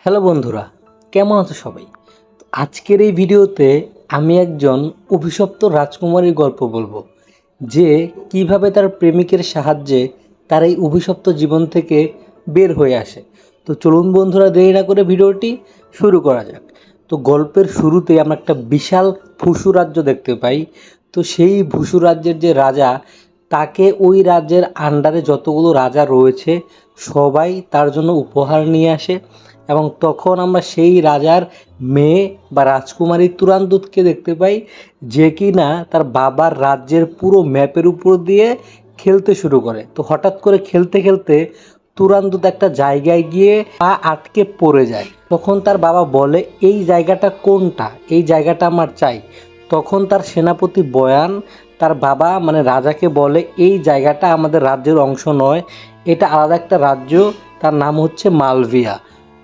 Hello বন্ধুরা, কেমন আছো সবাই? আজকের এই ভিডিওতে আমি একজন অভিশপ্ত রাজকুমারীর গল্প বলবো, যে কিভাবে তার প্রেমিকের সাহায্যে তার এই অভিশপ্ত জীবন থেকে বের হয়ে আসে। তো চলুন বন্ধুরা, দেরি না করে ভিডিওটি শুরু করা যাক। তো গল্পের শুরুতে আমরা একটা বিশাল ভুসু রাজ্য দেখতে পাই। তো সেই ভুসু রাজ্যের যে রাজা, তাকে ওই রাজ্যের আন্ডারে যতগুলো রাজা রয়েছে সবাই তার জন্য উপহার নিয়ে আসে। এবং তখন আমরা সেই রাজার মেয়ে বা রাজকুমারী তুরান্দুতকে দেখতে পাই, যে কি না তার বাবার রাজ্যের পুরো ম্যাপের উপর দিয়ে খেলতে শুরু করে। তো হঠাৎ করে খেলতে খেলতে তুরান্দুত একটা জায়গায় গিয়ে পা আটকে পড়ে যায়। তখন তার বাবা বলে, এই জায়গাটা কোনটা, এই জায়গাটা আমার চাই। তখন তার সেনাপতি বয়ান তার বাবা মানে রাজাকে বলে, এই জায়গাটা আমাদের রাজ্যের অংশ নয়, এটা আলাদা একটা রাজ্য, তার নাম হচ্ছে মালভিয়া।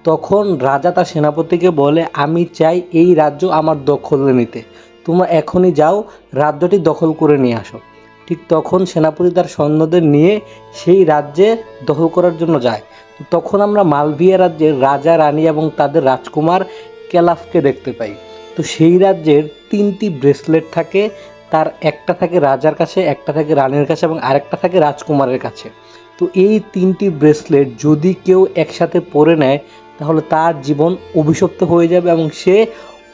তখন রাজা তার সেনাপতিকে বলে, আমি চাই এই রাজ্য আমার দখলে নিতে, তোমরা এখনই যাও রাজ্যটি দখল করে নিয়ে আসো। ঠিক তখন সেনাপতি তার সৈন্যদের নিয়ে সেই রাজ্যে দখল করার জন্য যায়। তখন আমরা মালভিয়া রাজ্যের রাজা রানী এবং তাদের রাজকুমার কেলাফকে দেখতে পাই। তো সেই রাজ্যের 3টি ব্রেসলেট থাকে, তার একটা থাকে রাজার কাছে, একটা থাকে রানীর কাছে এবং আরেকটা থাকে রাজকুমারের কাছে। তো এই 3টি ব্রেসলেট যদি কেউ একসাথে পরে নেয় তাহলে তার জীবন অভিশপ্ত হয়ে যাবে এবং সে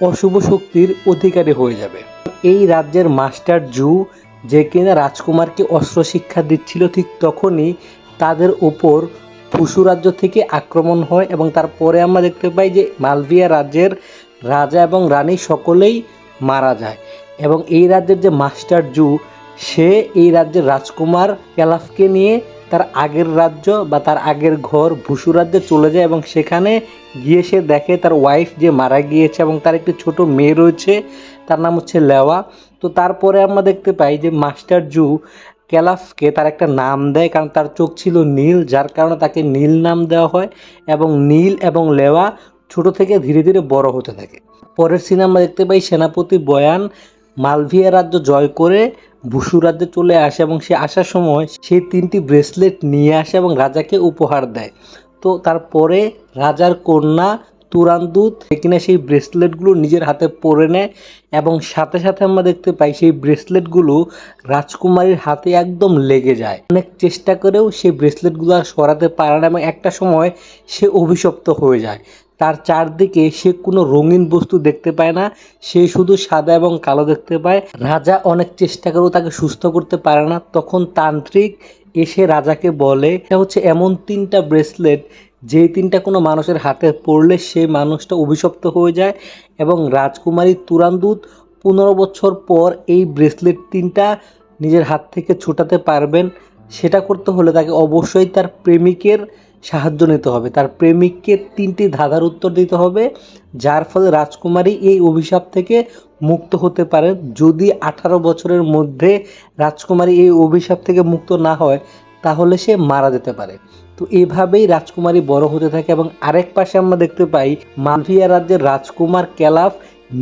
অশুভ শক্তির অধিকারী হয়ে যাবে। এই রাজ্যের মাস্টার জু, যে কিনা রাজকুমারকে অস্ত্র শিক্ষা দিচ্ছিল, ঠিক তখনই তাদের ওপর ফুসু রাজ্য থেকে আক্রমণ হয় এবং তারপরে আমরা দেখতে পাই যে মালভিয়া রাজ্যের রাজা এবং রানী সকলেই মারা যায়। এবং এই রাজ্যের যে মাস্টার জু, সে এই রাজ্যের রাজকুমার কেলাফকে নিয়ে তার আগের রাজ্য বা তার আগের ঘর ভুসু রাজ্যে চলে যায় এবং সেখানে গিয়ে সে দেখে তার ওয়াইফ যে মারা গিয়েছে এবং তার একটি ছোট মেয়ে রয়েছে, তার নাম হচ্ছে লেওয়া। তো তারপরে আমরা দেখতে পাই যে মাস্টার জু ক্যালাফকে তার একটা নাম দেয়, কারণ তার চোখ ছিল নীল, যার কারণে তাকে নীল নাম দেওয়া হয়। এবং নীল এবং লেওয়া ছোট থেকে ধীরে ধীরে বড় হতে থাকে। পরের সিনে আমরা দেখতে পাই সেনাপতি বয়ান মালভিয়া রাজ্য জয় করে ভুসু রাজ্যে চলে আসে এবং সে আসার সময় সেই 3টি ব্রেসলেট নিয়ে আসে এবং রাজাকে উপহার দেয়। তো তারপরে রাজার কন্যা তুরান্দুত কিনা সেই ব্রেসলেটগুলো নিজের হাতে পরে নেয় এবং সাথে সাথে আমরা দেখতে পাই সেই ব্রেসলেটগুলো রাজকুমারীর হাতে একদম লেগে যায়। অনেক চেষ্টা করেও সেই ব্রেসলেটগুলো আর সরাতে পারে না এবং একটা সময় সে অভিশপ্ত হয়ে যায়। তার চারদিকে সে কোনো রঙিন বস্তু দেখতে পায় না, সে শুধু সাদা এবং কালো দেখতে পায়। রাজা অনেক চেষ্টা করেও তাকে সুস্থ করতে পারে না। তখন তান্ত্রিক এসে রাজাকে বলে, এটা হচ্ছে এমন 3টা ব্রেসলেট, যেই 3টা কোনো মানুষের হাতে পড়লে সেই মানুষটা অভিশপ্ত হয়ে যায় এবং রাজকুমারী তুরান্দুত 15 বছর পর এই ব্রেসলেট 3টা নিজের হাত থেকে ছোটাতে পারবেন। সেটা করতে হলে তাকে অবশ্যই তার প্রেমিকের সাহায্য নিতে হবে, তার প্রেমিককে 3টি ধাঁধার উত্তর দিতে হবে, যার ফলে রাজকুমারী এই অভিশাপ থেকে মুক্ত হতে পারে। যদি 18 বছরের মধ্যে রাজকুমারী এই অভিশাপ থেকে মুক্ত না হয় তাহলে সে মারা যেতে পারে। তো এইভাবেই রাজকুমারী বড় হতে থাকে এবং আরেক পাশে আমরা দেখতে পাই মালভিয়া রাজ্যের রাজকুমার ক্যালাফ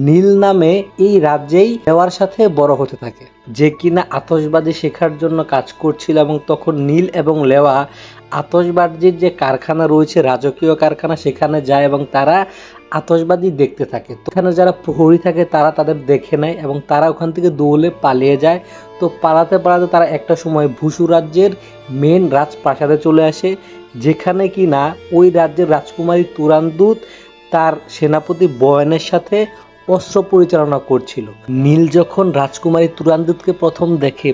নীল নামে এই রাজ্যেই লেওয়ার সাথে বড় হতে থাকে, যে কিনা আতশবাজি শেখার জন্য কাজ করছিল। এবং তখন নীল এবং লেওয়া আতশবাজির যে কারখানা রয়েছে, রাজকীয় কারখানা, সেখানে যায় এবং তারা আতশবাজি দেখতে থাকে। তো এখানে যারা প্রহরী থাকে তারা তাদের দেখে নেয় এবং তারা ওখান থেকে দৌড়ে পালিয়ে যায়। তো পালাতে পালাতে তারা একটা সময় ভুসু রাজ্যের মেন রাজপ্রাসাদে চলে আসে, যেখানে কি না ওই রাজ্যের রাজকুমারী তুরান্দুত তার সেনাপতি বয়ানের সাথে অস্ত্র পরিচালনা করছিল। নীল যখন রাজকুমারী তুরান্দুতকে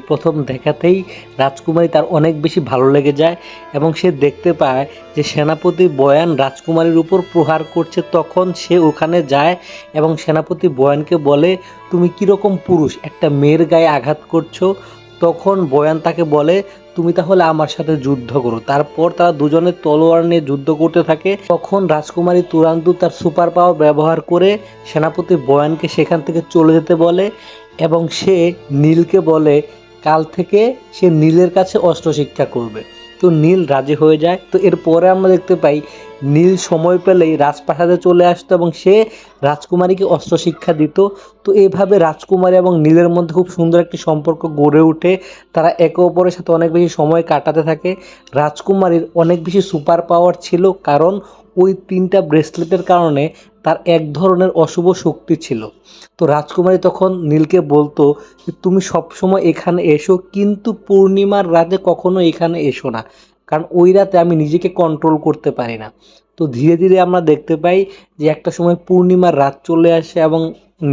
প্রথম দেখাতেই রাজকুমারী তার অনেক বেশি ভালো লেগে যায় এবং সে দেখতে পায় যে সেনাপতি বয়ান রাজকুমারীর উপর প্রহার করছে। তখন সে ওখানে যায় এবং সেনাপতি বয়ানকে বলে, তুমি কীরকম পুরুষ, একটা মেয়ের গায়ে আঘাত করছো। তখন বয়ান তাকে বলে, তুমি তাহলে আমার সাথে যুদ্ধ করো। তারপর তারা দুজনে তলোয়ার নিয়ে যুদ্ধ করতে থাকে। তখন রাজকুমারী তুরান্দু তার সুপার পাওয়ার ব্যবহার করে সেনাপতি বয়ানকে সেখান থেকে চলে যেতে বলে এবং সে নীলকে বলে কাল থেকে সে নীলের কাছে অস্ত্র শিক্ষা করবে। তো নীল রাজি হয়ে যায়। তো এরপরে আমরা দেখতে পাই নীল সময় পেলেই রাজপ্রাসাদে চলে আসতো এবং সে রাজকুমারীকে অস্ত্র শিক্ষা দিত। তো এইভাবে রাজকুমারী এবং নীলের মধ্যে খুব সুন্দর একটি সম্পর্ক গড়ে ওঠে। তারা একে অপরের সাথে অনেক বেশি সময় কাটাতে থাকে। রাজকুমারীর অনেক বেশি সুপার পাওয়ার ছিল, কারণ ওই 3টা ব্রেসলেটের কারণে তার এক ধরনের অশুভ শক্তি ছিল। তো রাজকুমারী তখন নীলকে বলতো যে তুমি সবসময় এখানে এসো, কিন্তু পূর্ণিমার রাতে কখনো এখানে এসো না, কারণ ওই রাতে আমি নিজেকে কন্ট্রোল করতে পারি না। তো ধীরে ধীরে আমরা দেখতে পাই যে একটা সময় পূর্ণিমার রাত চলে আসে এবং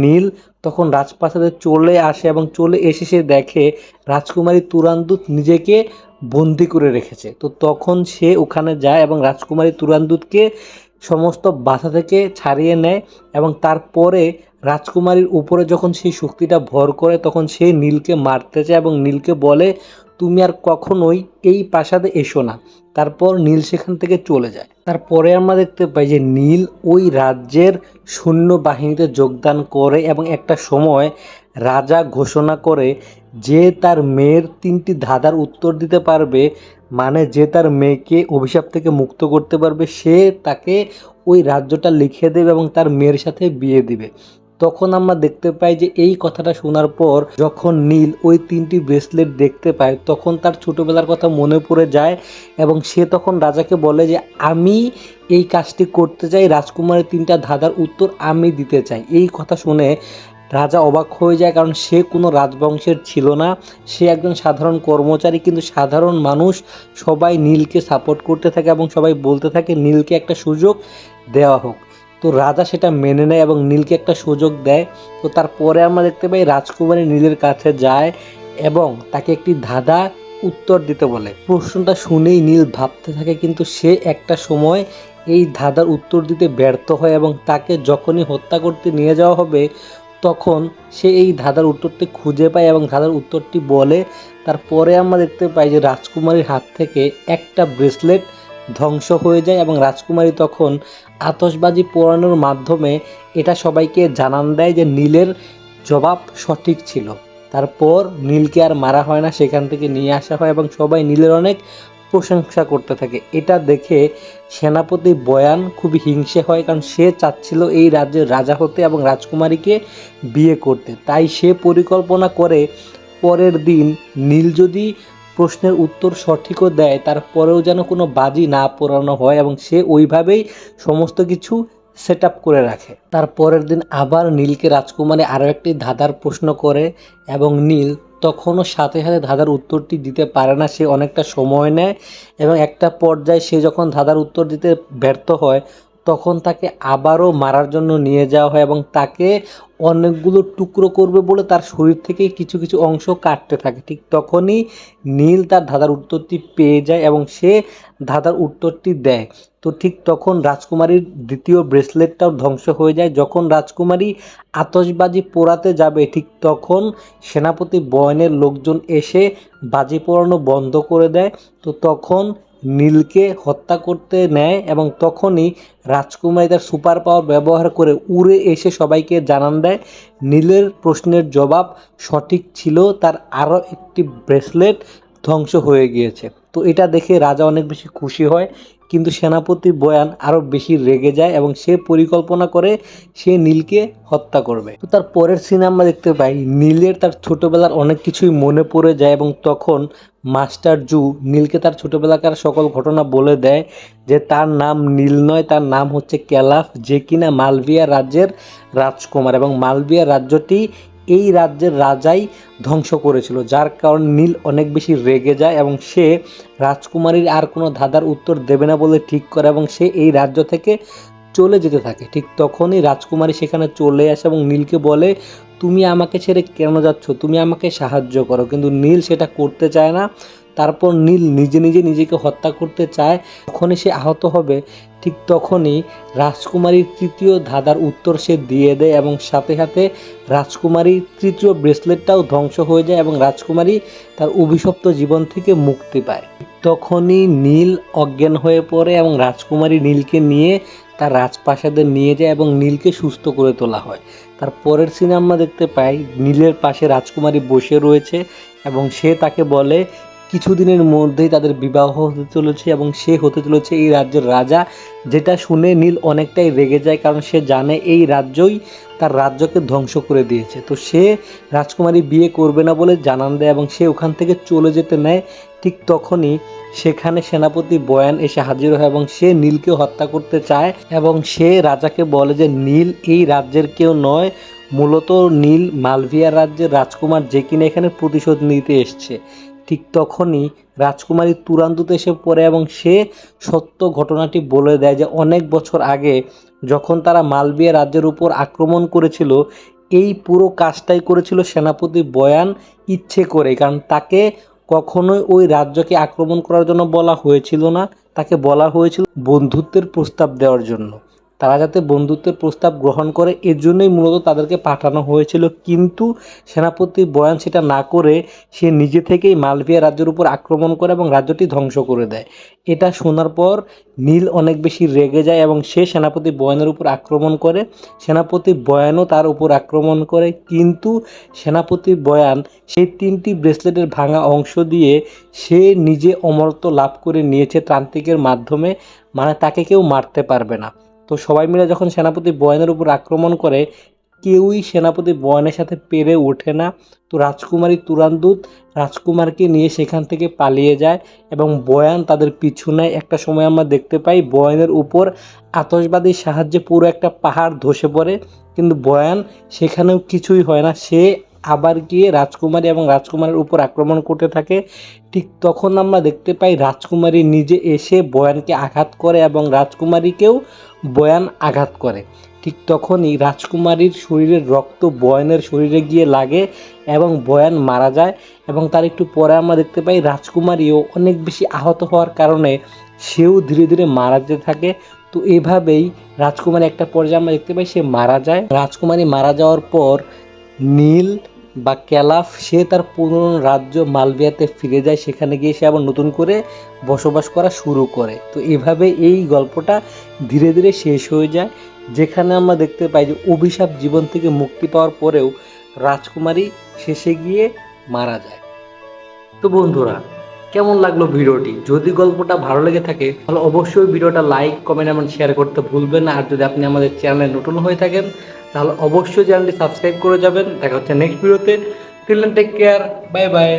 নীল তখন রাজপ্রাসাদে চলে আসে এবং চলে এসে সে দেখে রাজকুমারী তুরান্দুত নিজেকে বন্দি করে রেখেছে। তো তখন সে ওখানে যায় এবং রাজকুমারী তুরান্দুতকে সমস্ত বাধা থেকে ছাড়িয়ে নেয় এবং তারপরে রাজকুমারীর উপরে যখন সেই শক্তিটা ভর করে তখন সে নীলকে মারতে চায় এবং নীলকে বলে তুমি আর কখনোই এই প্রাসাদে এসো না। তারপর নীল সেখান থেকে চলে যায়। তারপরে আমরা দেখতে পাই যে নীল ওই রাজ্যের সৈন্যবাহিনীতে যোগদান করে এবং একটা সময় রাজা ঘোষণা করে যে তার মেয়ের 3টি ধাঁধার উত্তর দিতে পারবে, মানে যে তার মেয়েকে অভিশাপ থেকে মুক্ত করতে পারবে, সে তাকে ওই রাজ্যটা লিখে দেবে এবং তার মেয়ের সাথে বিয়ে দিবে। তখন আমরা দেখতে পাই যে এই কথাটা শোনার পর যখন নীল ওই 3টি ব্রেসলেট দেখতে পায় তখন তার ছোটবেলার কথা মনে পড়ে যায় এবং সে তখন রাজাকে বলে যে আমি এই কাজটি করতে চাই, রাজকুমারের 3টা ধাঁধার উত্তর আমি দিতে চাই। এই কথা শুনে রাজা অবাক হয়ে যায়, কারণ সে কোনো রাজবংশের ছিল না, সে একজন সাধারণ কর্মচারী, কিন্তু সাধারণ মানুষ সবাই নীলকে সাপোর্ট করতে থাকে এবং সবাই বলতে থাকে নীলকে একটা সুযোগ দেওয়া হোক। তো রাজা সেটা মেনে নেয় এবং নীলকে একটা সুযোগ দেয়। তো তারপরে আমরা দেখতে পাই রাজকুমারী নীলের কাছে যায় এবং তাকে একটি ধাঁধা উত্তর দিতে বলে। প্রশ্নটা শুনেই নীল ভাবতে থাকে, কিন্তু সে একটা সময় এই ধাঁধার উত্তর দিতে ব্যর্থ হয় এবং তাকে যখনই হত্যা করতে নিয়ে যাওয়া হবে তখন সে এই ধাঁধার উত্তরটি খুঁজে পায় এবং ধাঁধার উত্তরটি বলে। তারপরে আমরা দেখতে পাই যে রাজকুমারীর হাত থেকে একটা ব্রেসলেট ধ্বংস হয়ে যায় এবং রাজকুমারী তখন আতশবাজি পোড়ানোর মাধ্যমে এটা সবাইকে জানান দেয় যে নীলের জবাব সঠিক ছিল। তারপর নীলকে আর মারা হয় না, সেখান থেকে নিয়ে আসা হয় এবং সবাই নীলের অনেক প্রশংসা করতে থাকে। এটা দেখে সেনাপতি বয়ান খুবই হিংসে হয়, কারণ সে চাচ্ছিল এই রাজ্যের রাজা হতে এবং রাজকুমারীকে বিয়ে করতে। তাই সে পরিকল্পনা করে পরের দিন নীল যদি প্রশ্নের উত্তর সঠিকও দেয় তারপরেও যেন কোনো বাজি না পোড়ানো হয় এবং সে ওইভাবেই সমস্ত কিছু সেট আপ করে রাখে। তারপরের দিন আবার নীলকে রাজকুমারী আরও একটি ধাঁধার প্রশ্ন করে এবং নীল তখনও সাথে সাথে ধাঁধার উত্তরটি দিতে পারে না, সে অনেকটা সময় নেয় এবং একটা পর্যায়ে সে যখন ধাঁধার উত্তর দিতে ব্যর্থ হয় তখন তাকে আবারও মারার জন্য নিয়ে যাওয়া হয় এবং তাকে অনেকগুলো টুকরো করবে বলে তার শরীর থেকে কিছু কিছু অংশ কাটতে থাকে। ঠিক তখনই নীল তার ধাঁধার উত্তরটি পেয়ে যায় এবং সে ধাঁধার উত্তরটি দেয়। তো ঠিক তখন রাজকুমারীর দ্বিতীয় ব্রেসলেটটাও ধ্বংস হয়ে যায়। যখন রাজকুমারী আতশবাজি পোড়াতে যাবে ঠিক তখন সেনাপতি বয়নের লোকজন এসে বাজি পোড়ানো বন্ধ করে দেয়। তো তখন নীলকে হত্যা করতে নেয় এবং তখনই রাজকুমারী তার সুপার পাওয়ার ব্যবহার করে উড়ে এসে সবাইকে জানান দেয় নীলের প্রশ্নের জবাব সঠিক ছিল, তার আরও একটি ব্রেসলেট ধ্বংস হয়ে গিয়েছে। তো এটা দেখে রাজা অনেক বেশি খুশি হয়, কিন্তু সেনাপতি বয়ান আরও বেশি রেগে যায় এবং সে পরিকল্পনা করে সে নীলকে হত্যা করবে। তো তার পরের সিনে আমরা দেখতে পাই নীলের তার ছোটোবেলার অনেক কিছুই মনে পড়ে যায় এবং তখন মাস্টার জু নীলকে তার ছোটোবেলাকার সকল ঘটনা বলে দেয় যে তার নাম নীল নয়, তার নাম হচ্ছে ক্যালাফ, যে কিনা মালভিয়া রাজ্যের রাজকুমার এবং মালভিয়া রাজ্যটি এই রাজ্যের রাজাই ধ্বংস করেছিল, যার কারণে নীল অনেক বেশি রেগে যায় এবং সে রাজকুমারীর আর কোনো ধাঁধার উত্তর দেবে না বলে ঠিক করে এবং সে এই রাজ্য থেকে চলে যেতে থাকে। ঠিক তখনই রাজকুমারী সেখানে চলে আসে এবং নীলকে বলে তুমি আমাকে ছেড়ে কেন যাচ্ছ, তুমি আমাকে সাহায্য করো, কিন্তু নীল সেটা করতে চায় না। তারপর নীল নিজে নিজেকে হত্যা করতে চায়, যখনই সে আহত হবে ঠিক তখনই রাজকুমারীর তৃতীয় ধাঁধার উত্তর সে দিয়ে দেয় এবং সাথে সাথে রাজকুমারীর তৃতীয় ব্রেসলেটটাও ধ্বংস হয়ে যায় এবং রাজকুমারী তার অভিশপ্ত জীবন থেকে মুক্তি পায়। তখনই নীল অজ্ঞান হয়ে পড়ে এবং রাজকুমারী নীলকে নিয়ে তার রাজপ্রাসাদে নিয়ে যায় এবং নীলকে সুস্থ করে তোলা হয়। তার পরের সিনে আমরা দেখতে পাই নীলের পাশে রাজকুমারী বসে রয়েছে এবং সে তাকে বলে কিছুদিনের মধ্যেই তাদের বিবাহ হতে চলেছে এবং সে হতে চলেছে এই রাজ্যের রাজা। যেটা শুনে নীল অনেকটাই রেগে যায়, কারণ সে জানে এই রাজ্যই তার রাজ্যকে ধ্বংস করে দিয়েছে। তো সে রাজকুমারী বিয়ে করবে না বলে জানান দেয় এবং সে ওখান থেকে চলে যেতে নেয়। ঠিক তখনই সেখানে সেনাপতি বয়ান এসে হাজির হয় এবং সে নীলকে হত্যা করতে চায় এবং সে রাজাকে বলে যে নীল এই রাজ্যের কেউ নয়, মূলত নীল মালভিয়া রাজ্যের রাজকুমার, যে কিনা এখানে প্রতিশোধ নিতে এসছে। ঠিক তখনই রাজকুমারী তুরান্দুত এসে পড়ে এবং সে সত্য ঘটনাটি বলে দেয় যে অনেক বছর আগে যখন তারা মালভিয়া রাজ্যের উপর আক্রমণ করেছিল, এই পুরো কাজটাই করেছিল সেনাপতি বয়ান ইচ্ছে করে, কারণ তাকে কখনোই ওই রাজ্যকে আক্রমণ করার জন্য বলা হয়েছিল না, তাকে বলা হয়েছিল বন্ধুত্বের প্রস্তাব দেওয়ার জন্য। তারা যাতে বন্ধুত্বের প্রস্তাব গ্রহণ করে এজন্যই মূলত তাদেরকে পাঠানো হয়েছিল, কিন্তু সেনাপতি বয়ান সেটা না করে সে নিজে থেকেই মালভিয়া রাজ্যের উপর আক্রমণ করে এবং রাজ্যটি ধ্বংস করে দেয়। এটা শোনার পর নীল অনেক বেশি রেগে যায় এবং সে সেনাপতি বয়ানের উপর আক্রমণ করে। সেনাপতি বয়ানও তার উপর আক্রমণ করে, কিন্তু সেনাপতি বয়ান সেই 3টি ব্রেসলেটের ভাঙা অংশ দিয়ে সে নিজে অমরত্ব লাভ করে নিয়েছে তান্ত্রিকের মাধ্যমে, মানে তাকে কেউ মারতে পারবে না। তো সবাই মিলে যখন সেনাপতি বয়ানের উপর আক্রমণ করে, কেউই সেনাপতি বয়ানের সাথে পেরে ওঠে না। তো রাজকুমারী তুরান্দুত রাজকুমারকে নিয়ে সেখান থেকে পালিয়ে যায় এবং বয়ান তাদের পিছু নেয়। একটা সময় আমরা দেখতে পাই বয়ানের উপর আতশবাজির সাহায্যে পুরো একটা পাহাড় ধসে পড়ে, কিন্তু বয়ান সেখানেও কিছুই হয় না, সে আবার গিয়ে রাজকুমারী এবং রাজকুমারের উপর আক্রমণ করতে থাকে। ঠিক তখন আমরা দেখতে পাই রাজকুমারী নিজে এসে বয়ানকে আঘাত করে এবং রাজকুমারীকেও বয়ান আঘাত করে। ঠিক তখনই রাজকুমারীর শরীরের রক্ত বয়ানের শরীরে গিয়ে লাগে এবং বয়ান মারা যায় এবং তার একটু পরে আমরা দেখতে পাই রাজকুমারীও অনেক বেশি আহত হওয়ার কারণে সেও ধীরে ধীরে মারা যেতে থাকে। তো এভাবেই রাজকুমারী একটা পর্যায়ে আমরা দেখতে পাই সে মারা যায়। রাজকুমারী মারা যাওয়ার পর নীল বা ক্যালাফ সে তার পুরনো রাজ্য মালভিয়াতে ফিরে যায়, সেখানে গিয়ে সে আবার নতুন করে বসবাস করা শুরু করে। তো এভাবে এই গল্পটা ধীরে ধীরে শেষ হয়ে যায়, যেখানে আমরা দেখতে পাই যে অভিশাপ জীবন থেকে মুক্তি পাওয়ার পরেও রাজকুমারী শেষে গিয়ে মারা যায়। তো বন্ধুরা, কেমন লাগলো ভিডিওটি? যদি গল্পটা ভালো লেগে থাকে তাহলে অবশ্যই ভিডিওটা লাইক, কমেন্ট এবং শেয়ার করতে ভুলবেন না। আর যদি আপনি আমাদের চ্যানেলে নতুন হয়ে থাকেন তাহলে অবশ্যই চ্যানেলটি সাবস্ক্রাইব করে যাবেন। দেখা হচ্ছে নেক্সট ভিডিওতে। Till then take care, bye by.